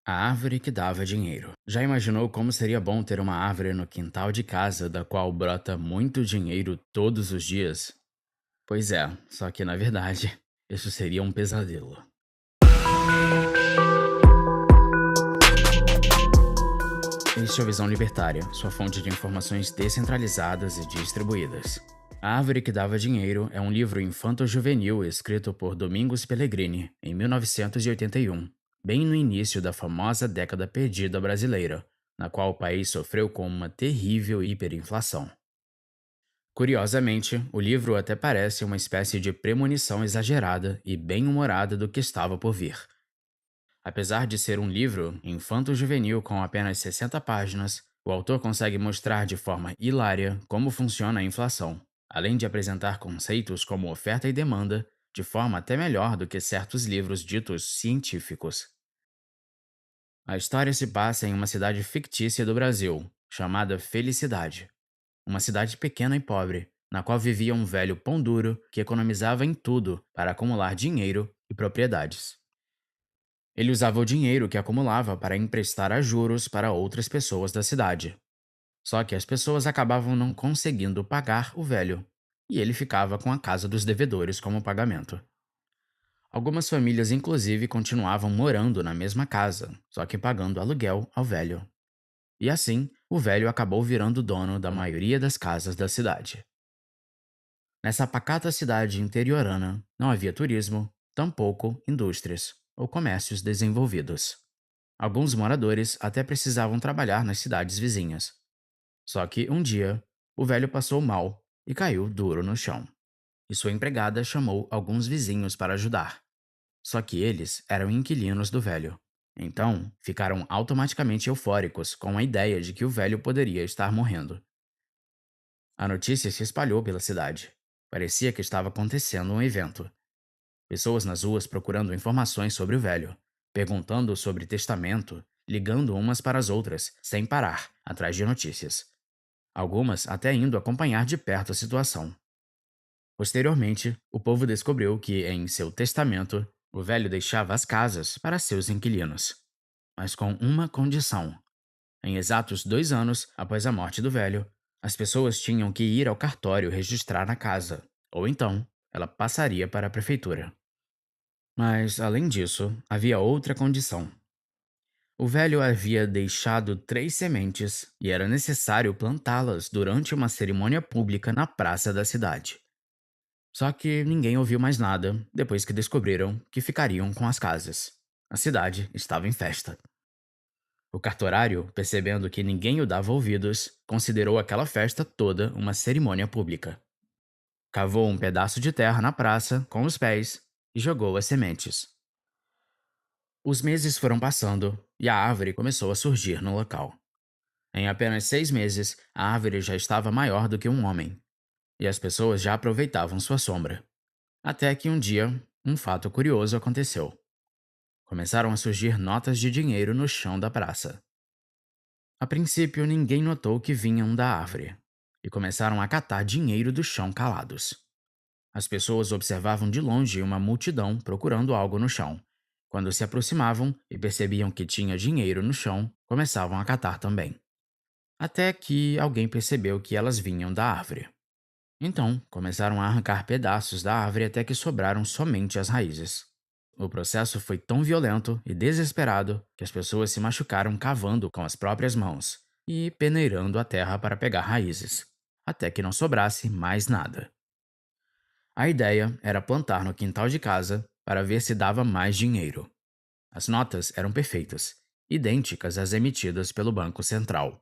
A árvore que dava dinheiro. Já imaginou como seria bom ter uma árvore no quintal de casa da qual brota muito dinheiro todos os dias? Pois é, só que na verdade, isso seria um pesadelo. Este é o Visão Libertária, sua fonte de informações descentralizadas e distribuídas. A Árvore que Dava Dinheiro é um livro infanto-juvenil escrito por Domingos Pellegrini, em 1981, bem no início da famosa década perdida brasileira, na qual o país sofreu com uma terrível hiperinflação. Curiosamente, o livro até parece uma espécie de premonição exagerada e bem-humorada do que estava por vir. Apesar de ser um livro infanto-juvenil com apenas 60 páginas, o autor consegue mostrar de forma hilária como funciona a inflação, além de apresentar conceitos como oferta e demanda de forma até melhor do que certos livros ditos científicos. A história se passa em uma cidade fictícia do Brasil, chamada Felicidade, uma cidade pequena e pobre, na qual vivia um velho pão duro que economizava em tudo para acumular dinheiro e propriedades. Ele usava o dinheiro que acumulava para emprestar a juros para outras pessoas da cidade. Só que as pessoas acabavam não conseguindo pagar o velho, e ele ficava com a casa dos devedores como pagamento. Algumas famílias, inclusive, continuavam morando na mesma casa, só que pagando aluguel ao velho. E assim, o velho acabou virando dono da maioria das casas da cidade. Nessa pacata cidade interiorana, não havia turismo, tampouco indústrias ou comércios desenvolvidos. Alguns moradores até precisavam trabalhar nas cidades vizinhas. Só que um dia, o velho passou mal e caiu duro no chão. E sua empregada chamou alguns vizinhos para ajudar. Só que eles eram inquilinos do velho. Então, ficaram automaticamente eufóricos com a ideia de que o velho poderia estar morrendo. A notícia se espalhou pela cidade. Parecia que estava acontecendo um evento. Pessoas nas ruas procurando informações sobre o velho, perguntando sobre testamento, ligando umas para as outras, sem parar, atrás de notícias. Algumas até indo acompanhar de perto a situação. Posteriormente, o povo descobriu que, em seu testamento, o velho deixava as casas para seus inquilinos, mas com uma condição. Em exatos 2 anos após a morte do velho, as pessoas tinham que ir ao cartório registrar a casa, ou então ela passaria para a prefeitura. Mas, além disso, havia outra condição. O velho havia deixado 3 sementes e era necessário plantá-las durante uma cerimônia pública na praça da cidade. Só que ninguém ouviu mais nada depois que descobriram que ficariam com as casas. A cidade estava em festa. O cartorário, percebendo que ninguém o dava ouvidos, considerou aquela festa toda uma cerimônia pública. Cavou um pedaço de terra na praça com os pés e jogou as sementes. Os meses foram passando e a árvore começou a surgir no local. Em apenas 6 meses, a árvore já estava maior do que um homem, e as pessoas já aproveitavam sua sombra. Até que um dia, um fato curioso aconteceu. Começaram a surgir notas de dinheiro no chão da praça. A princípio, ninguém notou que vinham da árvore, e começaram a catar dinheiro do chão calados. As pessoas observavam de longe uma multidão procurando algo no chão. Quando se aproximavam e percebiam que tinha dinheiro no chão, começavam a catar também. Até que alguém percebeu que elas vinham da árvore. Então, começaram a arrancar pedaços da árvore até que sobraram somente as raízes. O processo foi tão violento e desesperado que as pessoas se machucaram cavando com as próprias mãos e peneirando a terra para pegar raízes, até que não sobrasse mais nada. A ideia era plantar no quintal de casa para ver se dava mais dinheiro. As notas eram perfeitas, idênticas às emitidas pelo Banco Central.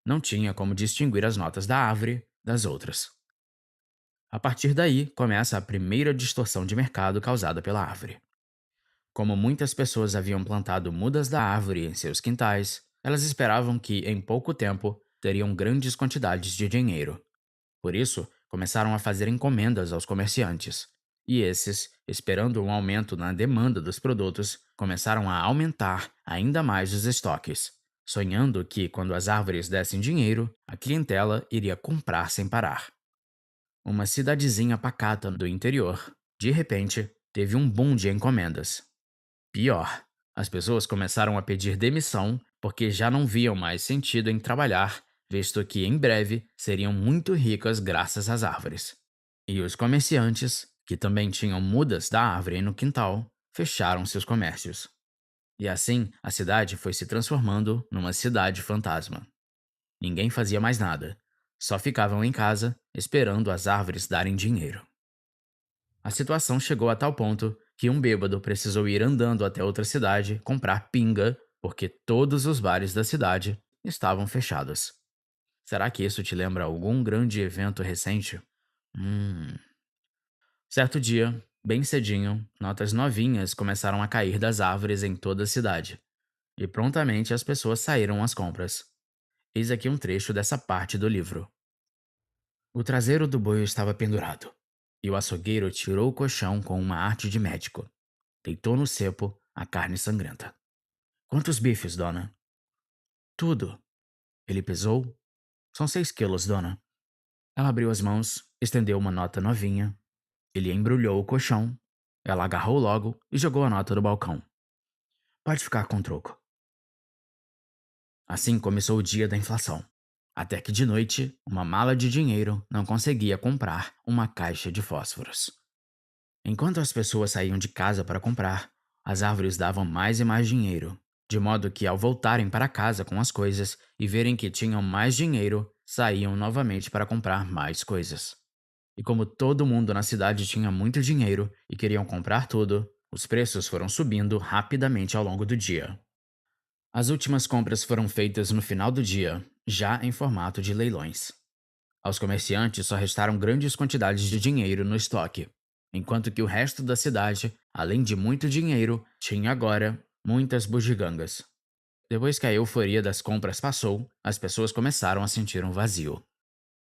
Não tinha como distinguir as notas da árvore das outras. A partir daí, começa a primeira distorção de mercado causada pela árvore. Como muitas pessoas haviam plantado mudas da árvore em seus quintais, elas esperavam que, em pouco tempo, teriam grandes quantidades de dinheiro. Por isso, começaram a fazer encomendas aos comerciantes. E esses, esperando um aumento na demanda dos produtos, começaram a aumentar ainda mais os estoques, sonhando que, quando as árvores dessem dinheiro, a clientela iria comprar sem parar. Uma cidadezinha pacata do interior, de repente, teve um boom de encomendas. Pior, As pessoas começaram a pedir demissão porque já não viam mais sentido em trabalhar, visto que em breve seriam muito ricas graças às árvores. E os comerciantes, que também tinham mudas da árvore no quintal, fecharam seus comércios. E assim, a cidade foi se transformando numa cidade fantasma. Ninguém fazia mais nada. Só ficavam em casa, esperando as árvores darem dinheiro. A situação chegou a tal ponto que um bêbado precisou ir andando até outra cidade comprar pinga, porque todos os bares da cidade estavam fechados. Será que isso te lembra algum grande evento recente? Hum. Certo dia, bem cedinho, notas novinhas começaram a cair das árvores em toda a cidade. E prontamente as pessoas saíram às compras. Eis aqui um trecho dessa parte do livro. O traseiro do boi estava pendurado, e o açougueiro tirou o colchão com uma arte de médico. Deitou no cepo a carne sangrenta. Quantos bifes, dona? Tudo. Ele pesou. São 6 quilos, dona. Ela abriu as mãos, estendeu uma nota novinha. Ele embrulhou o colchão. Ela agarrou logo e jogou a nota no balcão. Pode ficar com o troco. Assim começou o dia da inflação. Até que de noite, uma mala de dinheiro não conseguia comprar uma caixa de fósforos. Enquanto as pessoas saíam de casa para comprar, as árvores davam mais e mais dinheiro, de modo que ao voltarem para casa com as coisas e verem que tinham mais dinheiro, saíam novamente para comprar mais coisas. E como todo mundo na cidade tinha muito dinheiro e queriam comprar tudo, os preços foram subindo rapidamente ao longo do dia. As últimas compras foram feitas no final do dia, já em formato de leilões. Aos comerciantes só restaram grandes quantidades de dinheiro no estoque, enquanto que o resto da cidade, além de muito dinheiro, tinha agora muitas bugigangas. Depois que a euforia das compras passou, as pessoas começaram a sentir um vazio.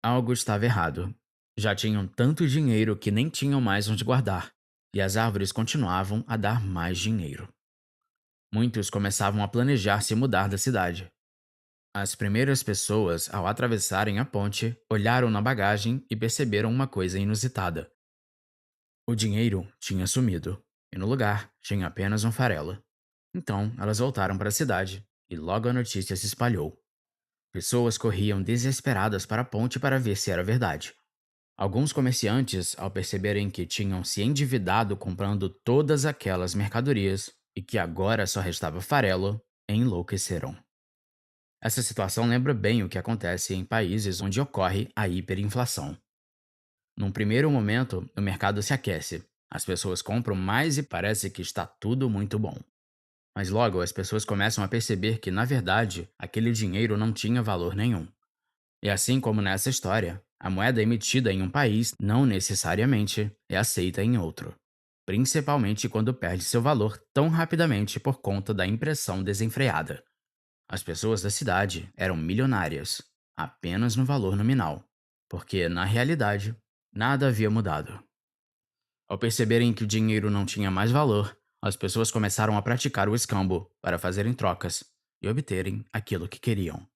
Algo estava errado. Já tinham tanto dinheiro que nem tinham mais onde guardar, e as árvores continuavam a dar mais dinheiro. Muitos começavam a planejar se mudar da cidade. As primeiras pessoas, ao atravessarem a ponte, olharam na bagagem e perceberam uma coisa inusitada. O dinheiro tinha sumido, e no lugar tinha apenas um farelo. Então, elas voltaram para a cidade, e logo a notícia se espalhou. Pessoas corriam desesperadas para a ponte para ver se era verdade. Alguns comerciantes, ao perceberem que tinham se endividado comprando todas aquelas mercadorias e que agora só restava farelo, enlouqueceram. Essa situação lembra bem o que acontece em países onde ocorre a hiperinflação. Num primeiro momento, o mercado se aquece, as pessoas compram mais e parece que está tudo muito bom. Mas logo as pessoas começam a perceber que, na verdade, aquele dinheiro não tinha valor nenhum. E assim como nessa história, a moeda emitida em um país não necessariamente é aceita em outro, principalmente quando perde seu valor tão rapidamente por conta da impressão desenfreada. As pessoas da cidade eram milionárias, apenas no valor nominal, porque, na realidade, nada havia mudado. Ao perceberem que o dinheiro não tinha mais valor, as pessoas começaram a praticar o escambo para fazerem trocas e obterem aquilo que queriam.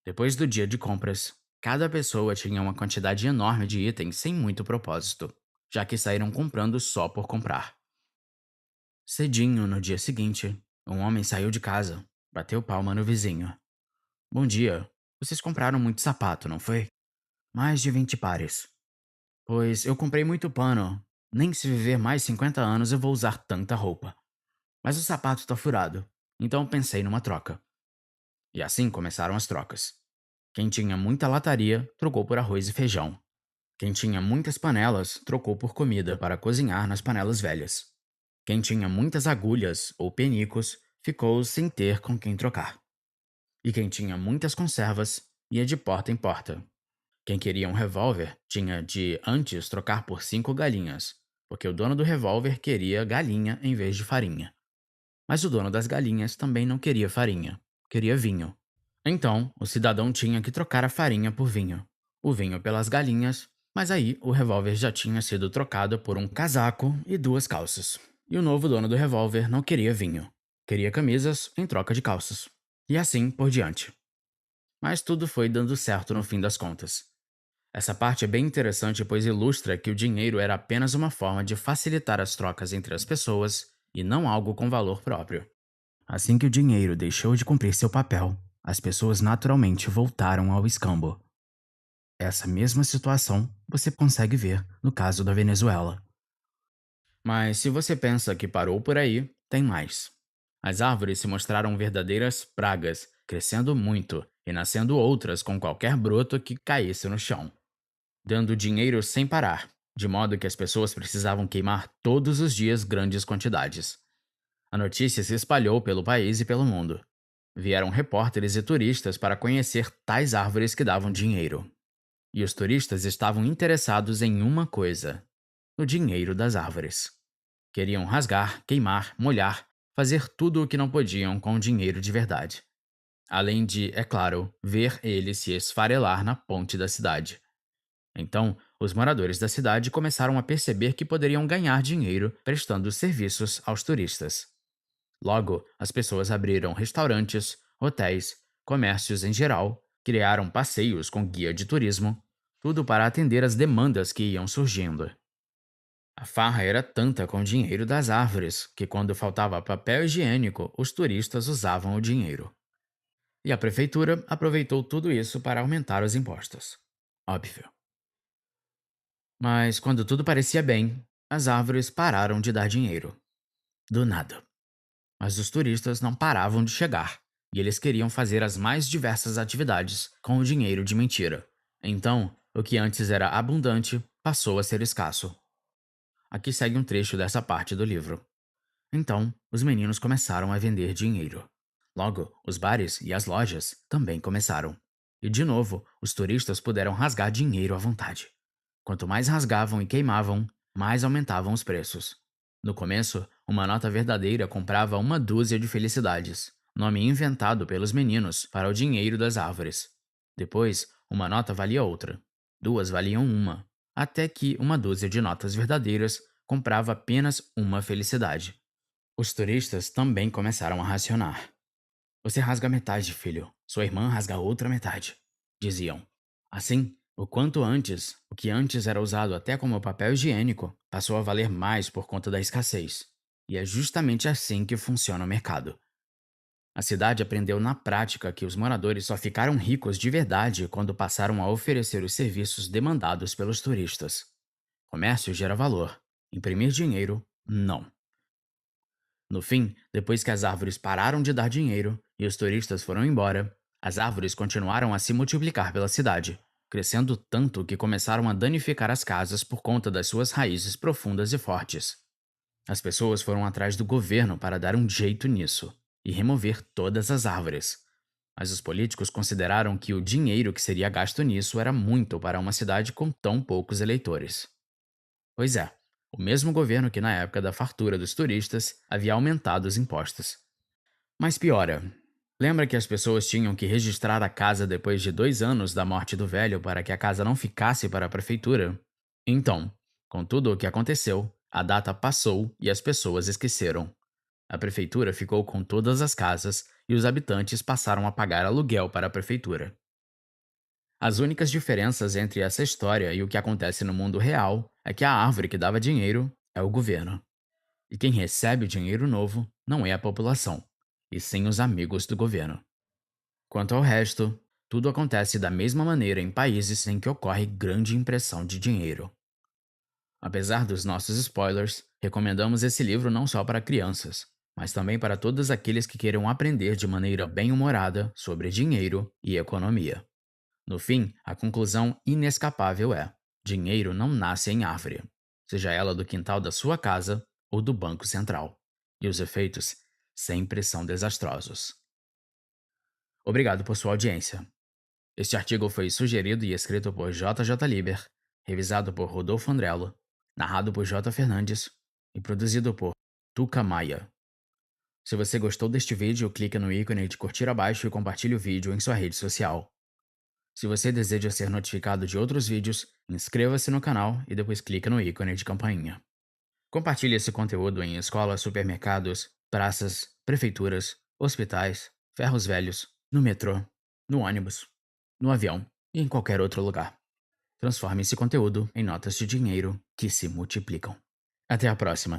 Depois do dia de compras, cada pessoa tinha uma quantidade enorme de itens sem muito propósito, já que saíram comprando só por comprar. Cedinho, no dia seguinte, um homem saiu de casa, bateu palma no vizinho. Bom dia, vocês compraram muito sapato, não foi? Mais de 20 pares. Pois eu comprei muito pano. Nem se viver mais 50 anos eu vou usar tanta roupa. Mas o sapato tá furado, então pensei numa troca. E assim começaram as trocas. Quem tinha muita lataria trocou por arroz e feijão. Quem tinha muitas panelas trocou por comida para cozinhar nas panelas velhas. Quem tinha muitas agulhas ou penicos ficou sem ter com quem trocar. E quem tinha muitas conservas ia de porta em porta. Quem queria um revólver tinha de antes trocar por 5 galinhas, porque o dono do revólver queria galinha em vez de farinha. Mas o dono das galinhas também não queria farinha, queria vinho. Então, o cidadão tinha que trocar a farinha por vinho, o vinho pelas galinhas, mas aí o revólver já tinha sido trocado por um casaco e 2 calças. E o novo dono do revólver não queria vinho, queria camisas em troca de calças. E assim por diante. Mas tudo foi dando certo no fim das contas. Essa parte é bem interessante pois ilustra que o dinheiro era apenas uma forma de facilitar as trocas entre as pessoas e não algo com valor próprio. Assim que o dinheiro deixou de cumprir seu papel, as pessoas naturalmente voltaram ao escambo. Essa mesma situação você consegue ver no caso da Venezuela. Mas se você pensa que parou por aí, tem mais. As árvores se mostraram verdadeiras pragas, crescendo muito e nascendo outras com qualquer broto que caísse no chão, dando dinheiro sem parar, de modo que as pessoas precisavam queimar todos os dias grandes quantidades. A notícia se espalhou pelo país e pelo mundo. Vieram repórteres e turistas para conhecer tais árvores que davam dinheiro. E os turistas estavam interessados em uma coisa: o dinheiro das árvores. Queriam rasgar, queimar, molhar, fazer tudo o que não podiam com o dinheiro de verdade. Além de, é claro, ver ele se esfarelar na ponte da cidade. Então, os moradores da cidade começaram a perceber que poderiam ganhar dinheiro prestando serviços aos turistas. Logo, as pessoas abriram restaurantes, hotéis, comércios em geral, criaram passeios com guia de turismo, tudo para atender às demandas que iam surgindo. A farra era tanta com o dinheiro das árvores que, quando faltava papel higiênico, os turistas usavam o dinheiro. E a prefeitura aproveitou tudo isso para aumentar os impostos. Óbvio. Mas quando tudo parecia bem, as árvores pararam de dar dinheiro. Do nada. Mas os turistas não paravam de chegar, e eles queriam fazer as mais diversas atividades com o dinheiro de mentira. Então, o que antes era abundante passou a ser escasso. Aqui segue um trecho dessa parte do livro. Então, os meninos começaram a vender dinheiro. Logo, os bares e as lojas também começaram. E de novo, os turistas puderam rasgar dinheiro à vontade. Quanto mais rasgavam e queimavam, mais aumentavam os preços. No começo, uma nota verdadeira comprava uma dúzia de felicidades, nome inventado pelos meninos para o dinheiro das árvores. Depois, uma nota valia outra. Duas valiam uma, até que uma dúzia de notas verdadeiras comprava apenas uma felicidade. Os turistas também começaram a racionar. Você rasga metade, filho. Sua irmã rasga a outra metade, diziam. Assim, o que antes era usado até como papel higiênico, passou a valer mais por conta da escassez. E é justamente assim que funciona o mercado. A cidade aprendeu na prática que os moradores só ficaram ricos de verdade quando passaram a oferecer os serviços demandados pelos turistas. Comércio gera valor. Imprimir dinheiro, não. No fim, depois que as árvores pararam de dar dinheiro e os turistas foram embora, as árvores continuaram a se multiplicar pela cidade, crescendo tanto que começaram a danificar as casas por conta das suas raízes profundas e fortes. As pessoas foram atrás do governo para dar um jeito nisso e remover todas as árvores. Mas os políticos consideraram que o dinheiro que seria gasto nisso era muito para uma cidade com tão poucos eleitores. Pois é, o mesmo governo que na época da fartura dos turistas havia aumentado os impostos. Mas piora. Lembra que as pessoas tinham que registrar a casa depois de 2 anos da morte do velho para que a casa não ficasse para a prefeitura? Então, com tudo o que aconteceu, a data passou e as pessoas esqueceram. A prefeitura ficou com todas as casas e os habitantes passaram a pagar aluguel para a prefeitura. As únicas diferenças entre essa história e o que acontece no mundo real é que a árvore que dava dinheiro é o governo. E quem recebe o dinheiro novo não é a população, e sim os amigos do governo. Quanto ao resto, tudo acontece da mesma maneira em países em que ocorre grande impressão de dinheiro. Apesar dos nossos spoilers, recomendamos esse livro não só para crianças, mas também para todos aqueles que queiram aprender de maneira bem-humorada sobre dinheiro e economia. No fim, a conclusão inescapável é: dinheiro não nasce em árvore, seja ela do quintal da sua casa ou do Banco Central. E os efeitos sempre são desastrosos. Obrigado por sua audiência. Este artigo foi sugerido e escrito por JJ Liber, revisado por Rodolfo Andrello, narrado por J. Fernandes e produzido por Tuca Maia. Se você gostou deste vídeo, clique no ícone de curtir abaixo e compartilhe o vídeo em sua rede social. Se você deseja ser notificado de outros vídeos, inscreva-se no canal e depois clique no ícone de campainha. Compartilhe esse conteúdo em escolas, supermercados, praças, prefeituras, hospitais, ferros velhos, no metrô, no ônibus, no avião e em qualquer outro lugar. Transforme esse conteúdo em notas de dinheiro que se multiplicam. Até a próxima!